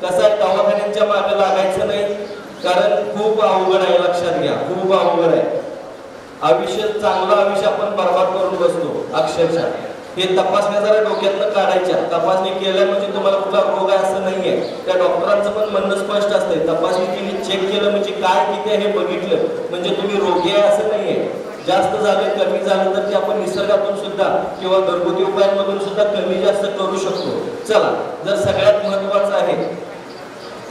कसं आहे, दवाखान्यांच्या मागे लागायचं नाही, कारण खूप अवघड आहे, लक्षात घ्या, खूप अवघड आहे. आयुष्य, चांगलं आयुष्य आपण बर्बाद करून बसतो अक्षरशः. हे तपासण्या जरा डोक्यातनं काढायच्या. तपासणी केल्या म्हणजे तुम्हाला कुठला रोग आहे असं नाहीये. त्या डॉक्टरांचं पण म्हणणं स्पष्ट असतंय, तपासणी केली, चेक केलं म्हणजे काय किती आहे हे बघितलं म्हणजे तुम्ही रोगी आहे असं नाहीये. जास्त झालं, कमी झालं तर ते आपण निसर्गातून सुद्धा किंवा घरगुती उपायांमधून सुद्धा कमी जास्त करू शकतो. चला, जर सगळ्यात महत्वाचं आहे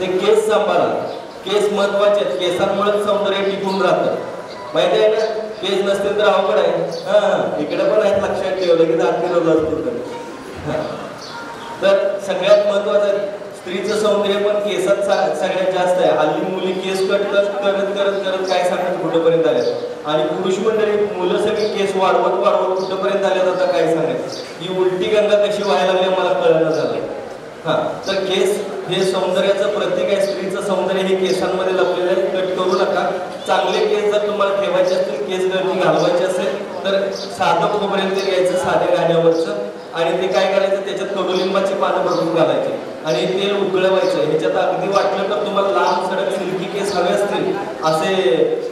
ते केस सांभाळा. केस महत्वाचे आहेत, केसांमुळे सौंदर्य टिकून राहतं, माहिती आहे ना. केस नसतील तर अवघड आहे. इकडे पण आहेत, लक्षात ठेवलं की दाखवलं असतो. तर सगळ्यात महत्वाचं स्त्रीचं सौंदर्य पण केसात सगळ्यात जास्त आहे. हल्ली मुली केस कट करत करत करत काय सांगत कुठंपर्यंत आले, आणि पुरुष मंडळी मुलं सगळी केस वाढवत वाढवत कुठंपर्यंत आले आता काय सांगायचं. ही उलटी गंगा कशी व्हायला लागली मला कळलं झालंय. तर केस हे सौंदर्याचं प्रतीक आहे. स्त्रीचं सौंदर्य हे केसांमध्ये लपलेलं आहे. कट करू नका. चांगले केस जर तुम्हाला ठेवायचे असतील, केस गळती घालवायचे असेल तर साधं खोबरेल तेल घ्यायचं, साध्या गाण्यावरचं, आणि ते काय करायचं, त्याच्यात कडुलिंबाची पानं भरून घालायचे आणि तेल उकळवायचं. ह्याच्यात अगदी वाटलं तर तुम्हाला लांब सडक सिल्की केस हवे असतील, असे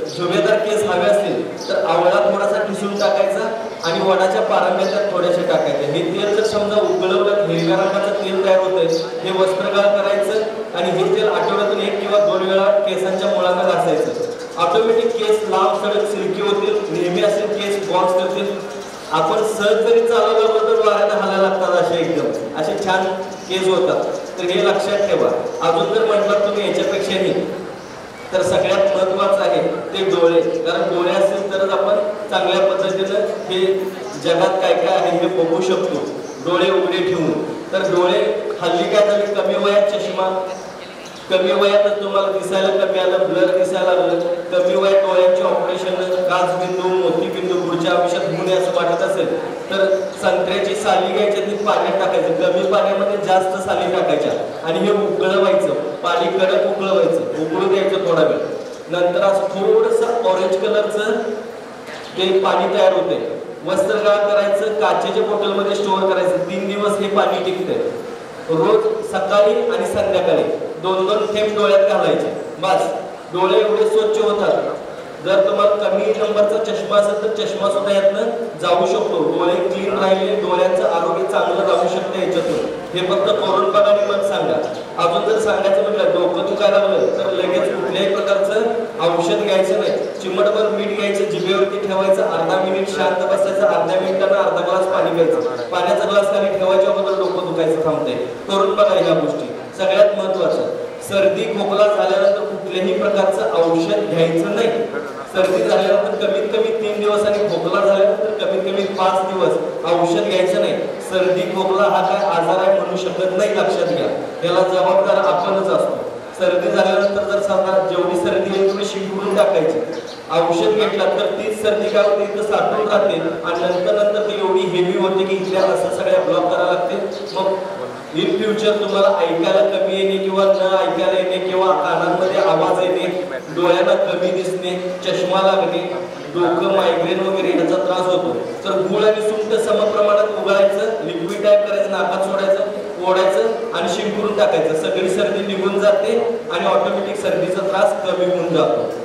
झुबेदार केस हवे असतील तर आवळा थोडासा ठिसून टाकायचा आणि वडाच्या पारंब्या त्यात थोड्याशा टाकायच्या. हे तेल जर समजा उकळवलं, हिरव्या रंगाचं तेल तयार होतंय, हे वस्त्रगाळ करायचं आणि हे तेल आठवड्यातून 1 किंवा 2 वेळा केसांच्या मुळांना घासायचं. ऑटोमॅटिक केस लांब सडक सिल्की होतील, नेहमी असे केस बॉन्स करतील. आपण सहज जरी चालवलं तर वाऱ्याला हालायला लागतात, असे एकदम असे छान केस होतात. तर हे लक्षात ठेवा. अजून जर म्हटलं तुम्ही याच्यापेक्षाही, तर सगळ्यात महत्वाचं आहे ते डोळे. कारण डोळे असतील तरच आपण चांगल्या पद्धतीनं हे जगात काय काय आहे हे बघू शकतो, डोळे उघडे ठेवून. तर डोळे हल्ली काय झाले, कमी वयात चष्मा, कमी वयातच तुम्हाला दिसायला कमी आलं, ब्लर दिसायला लागलं, कमी वयात डोळ्यांचे ऑपरेशन, काचबिंदू, मोतीबिंदू पुढच्या आयुष्यात होणे असं वाटत असेल तर संत्र्याची साली घ्यायची, ती पाण्यात टाकायचं, कमी पाण्यामध्ये जास्त साली टाकायच्या आणि हे उकळवायचं, पाणी कडक उकळवायचं, उकळू द्यायचं थोडा वेळ. नंतर असं थोडंसं ऑरेंज कलरचं ते पाणी तयार होते, वस्त्रगाळ करायचं, काचेच्या बॉटलमध्ये स्टोअर करायचं. 3 दिवस हे पाणी टिकतंय. रोज सकाळी आणि संध्याकाळी 2-2 थेंब डोळ्यात घालायचे. बस, डोळे एवढे स्वच्छ होतात. जर तुम्हाला कमी नंबरचा चष्मा असेल तर चष्मा सुद्धा यातनं जाऊ शकतो. डोळे क्लीन राहिले, डोळ्यांचं आरोग्य चांगलं राहू शकतं याच्यातून. हे फक्त करून बघा आणि मग सांगा. अजून जर सांगायचं म्हटलं, डोकं दुखायला लागलं तर लगेच कुठल्याही प्रकारचं औषध घ्यायचं नाही. चिमटभर मीठ घ्यायचं, जिभेवरती ठेवायचं, अर्धा मिनिट शांत बसायचं, अर्ध्या मिनिटानं अर्धा ग्लास पाणी घ्यायचं. पाण्याचा ग्लास खाली ठेवायच्या अगोदर डोकं दुखायचं थांबते. करून बघा ह्या गोष्टी. सगळ्यात महत्वाचं, सर्दी खोकला झाल्यानंतर कुठल्याही प्रकारचं औषध घ्यायचं नाही. सर्दी झाल्यानंतर कमीत कमी 3 दिवस आणि खोकला झाल्यानंतर कमीत कमी 5 दिवस औषध घ्यायचं नाही. सर्दी खोकला हा काय आजार आहे म्हणू शकत नाही, लक्षात घ्या. याला जबाबदार आपणच असतो. सर्दी झाल्यानंतर जर समजा जेवढी सर्दी आहे तेवढी शिंपडून टाकायची. औषध घेतलं तर तीच सर्दी काय होते, इथं साठून राहते आणि नंतर ती एवढी हेवी होते की इथल्या असं सगळ्या ब्लॉक करायला लागते. मग इन फ्युचर तुम्हाला ऐकायला कमी येणे किंवा न ऐकायला येणे किंवा कानांमध्ये आवाज येणे, डोळ्यांना कमी दिसणे, चष्मा लागणे, डोकं मायग्रेन वगैरे याचा त्रास होतो. तर गूळ आणि सुंठ समप्रमाणात उगाळायचं, लिक्विड टाईप करायचं, नाकात सोडायचं, ओढायचं आणि शिंपडून टाकायचं. सगळी सर्दी निघून जाते आणि ऑटोमॅटिक सर्दीचा त्रास कमी होऊन जातो.